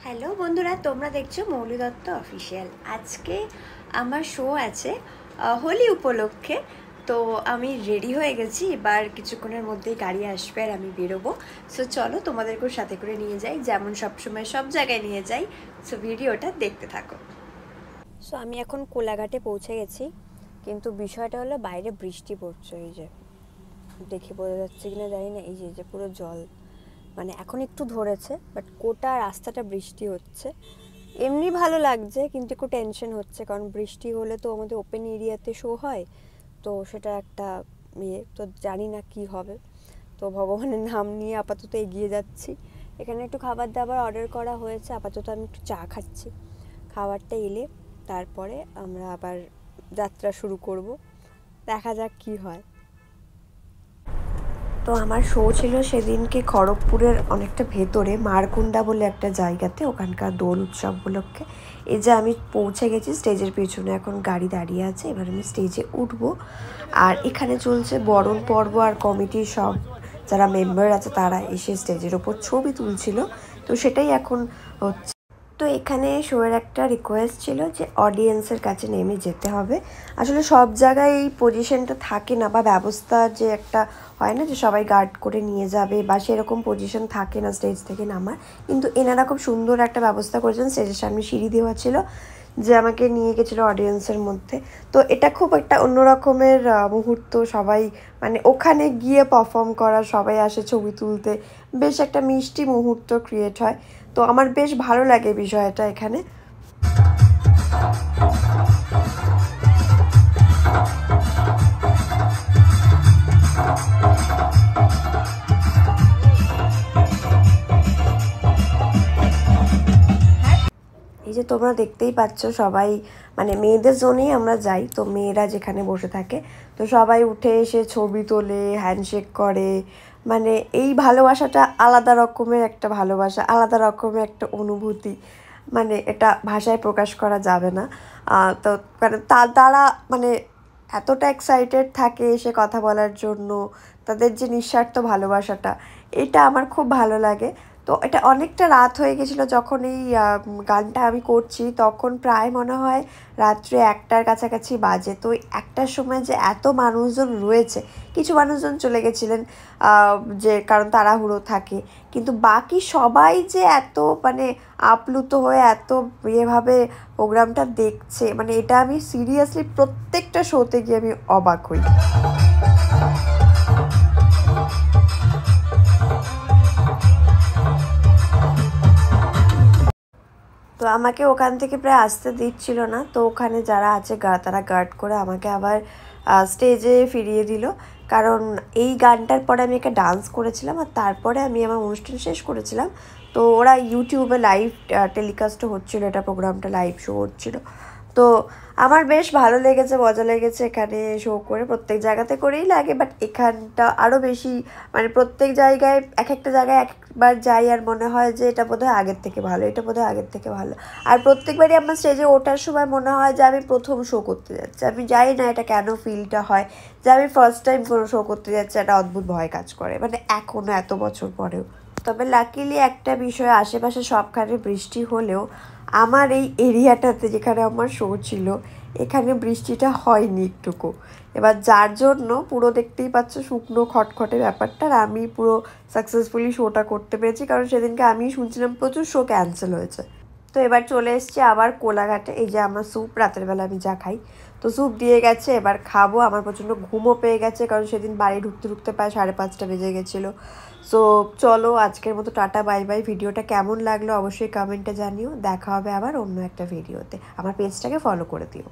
Hello বন্ধুরা, তোমরা দেখছো মৌলি দত্ত অফিসিয়াল। আজকে আমার শো আছে হোলি উপলক্ষে। তো আমি রেডি হয়ে গেছি, এবার কিছুক্ষণের মধ্যেই গাড়ি আসবে আর আমি বেরোবো। সো চলো তোমাদেরকেও সাথে করে নিয়ে যাই, যেমন সবসময় সব জায়গায় নিয়ে যাই। সো ভিডিওটা দেখতে থাকো। সো আমি এখন কোলাঘাটে পৌঁছে গেছি, কিন্তু বিষয়টা হলো বাইরে বৃষ্টি পড়ছে। এই যে দেখে বোঝা যাচ্ছে কিনা জানি না, এই যে পুরো জল, মানে এখন একটু ধরেছে, বাট গোটা রাস্তাটা বৃষ্টি হচ্ছে। এমনি ভালো লাগছে, কিন্তু একটু টেনশন হচ্ছে, কারণ বৃষ্টি হলে তো আমাদের ওপেন এরিয়াতে শো হয়, তো সেটা একটা তো জানি না কি হবে। তো ভগবানের নাম নিয়ে আপাতত এগিয়ে যাচ্ছি। এখানে একটু খাবার দাবার অর্ডার করা হয়েছে, আপাতত আমি একটু চা খাচ্ছি। খাবারটা এলে তারপরে আমরা আবার যাত্রা শুরু করব, দেখা যাক কি হয়। তো আমার শো ছিল সেদিনকে খড়গপুরের অনেকটা ভেতরে মারকুন্ডা বলে একটা জায়গাতে, ওখানকার দোল উৎসব উপলক্ষে। এই যে আমি পৌঁছে গেছি স্টেজের পিছনে, এখন গাড়ি দাঁড়িয়ে আছে, এবার আমি স্টেজে উঠবো। আর এখানে চলছে বরণ পর্ব, আর কমিটির সব যারা মেম্বার আছে তারা এসে স্টেজের ওপর ছবি তুলছিল, তো সেটাই এখন হচ্ছে। তো এখানে শোয়ের একটা রিকোয়েস্ট ছিল যে অডিয়েন্সের কাছে নেমে যেতে হবে। আসলে সব জায়গায় এই পজিশনটা থাকে না, বা ব্যবস্থা যে একটা হয় না যে সবাই গার্ড করে নিয়ে যাবে, বা সেরকম পজিশন থাকে না স্টেজ থেকে নামার। কিন্তু এনারা খুব সুন্দর একটা ব্যবস্থা করেছেন, স্টেজের সামনে সিঁড়ি দেওয়া ছিল যে আমাকে নিয়ে গেছিলো অডিয়েন্সের মধ্যে। তো এটা খুব একটা অন্য রকমের মুহূর্ত, সবাই মানে ওখানে গিয়ে পারফর্ম করা, সবাই আসে ছবি তুলতে, বেশ একটা মিষ্টি মুহূর্ত ক্রিয়েট হয়। তো আমার বেশ ভালো লাগে বিষয়টা এখানে। এই যে তোমরা দেখতেই পাচ্ছ, সবাই মানে মেয়েদের জন্যই আমরা যাই, তো মেয়েরা যেখানে বসে থাকে, তো সবাই উঠে এসে ছবি তোলে, হ্যান্ডশেক করে। মানে এই ভালোবাসাটা আলাদা রকমের একটা ভালোবাসা, আলাদা রকমের একটা অনুভূতি, মানে এটা ভাষায় প্রকাশ করা যাবে না। তো মানে তারা মানে এতটা এক্সাইটেড থাকে এসে কথা বলার জন্য, তাদের যে নিঃস্বার্থ ভালোবাসাটা, এটা আমার খুব ভালো লাগে। তো এটা অনেকটা রাত হয়ে গেছিলো যখন এই গানটা আমি করছি, তখন প্রায় মনে হয় রাত্রে 1টার কাছাকাছি বাজে। তো 1টার সময় যে এত মানুষজন রয়েছে, কিছু মানুষজন চলে গেছিলেন যে কারণ তাড়াহুড়ো থাকে, কিন্তু বাকি সবাই যে এত মানে আপ্লুত হয়ে এত ইয়েভাবে প্রোগ্রামটা দেখছে, মানে এটা আমি সিরিয়াসলি প্রত্যেকটা শোতে গিয়ে আমি অবাক হই। তো আমাকে ওখান থেকে প্রায় আসতে দিচ্ছিল না, তো ওখানে যারা আছে তারা গার্ড করে আমাকে আবার স্টেজে ফিরিয়ে দিল। কারণ এই গানটার পরে আমি একটা ডান্স করেছিলাম, আর তারপরে আমি আমার অনুষ্ঠান শেষ করেছিলাম। তো ওরা ইউটিউবে লাইভ টেলিকাস্টও হচ্ছিলো, এটা প্রোগ্রামটা লাইভ শো হচ্ছিলো। তো আমার বেশ ভালো লেগেছে, মজা লেগেছে এখানে শো করে। প্রত্যেক জায়গাতে করেই লাগে, বাট এখানটা আরও বেশি, মানে প্রত্যেক জায়গায় এক একটা জায়গায় একবার যাই আর মনে হয় যে এটা বোধহয় আগের থেকে ভালো, এটা বোধহয় আগের থেকে ভালো। আর প্রত্যেকবারই আমার স্টেজে ওঠার সময় মনে হয় যে আমি প্রথম শো করতে যাচ্ছি। আমি জানি না এটা কেন ফিলটা হয় যে আমি ফার্স্ট টাইম কোনো শো করতে যাচ্ছি, একটা অদ্ভুত ভয় কাজ করে, মানে এখনও এত বছর পরেও। তবে লাকিলি একটা বিষয়, আশেপাশে সবখানে বৃষ্টি হলেও আমার এই এরিয়াটাতে যেখানে আমার শো ছিল, এখানে বৃষ্টিটা হয়নি একটুকু। এবার যার জন্য পুরো দেখতেই পাচ্ছ শুকনো খটখটে ব্যাপারটা, আর আমি পুরো সাকসেসফুলি শোটা করতে পেরেছি, কারণ সেদিনকে আমি শুনছিলাম প্রচুর শো ক্যান্সেল হয়েছে। তো এবার চলে এসছি আবার কোলাঘাটে। এই যে আমার স্যুপ, রাতের বেলা আমি যা খাই, তো স্যুপ দিয়ে গেছে, এবার খাবো। আমার প্রচণ্ড ঘুমও পেয়ে গেছে, কারণ সেদিন বাড়ি ঢুকতে ঢুকতে প্রায় 5:30 বেজে গেছিলো। সো চলো আজকের মতো টাটা, বাই বাই। ভিডিওটা কেমন লাগলো অবশ্যই কমেন্টে জানিও। দেখা হবে আবার অন্য একটা ভিডিওতে। আমার পেজটাকে ফলো করে দিও।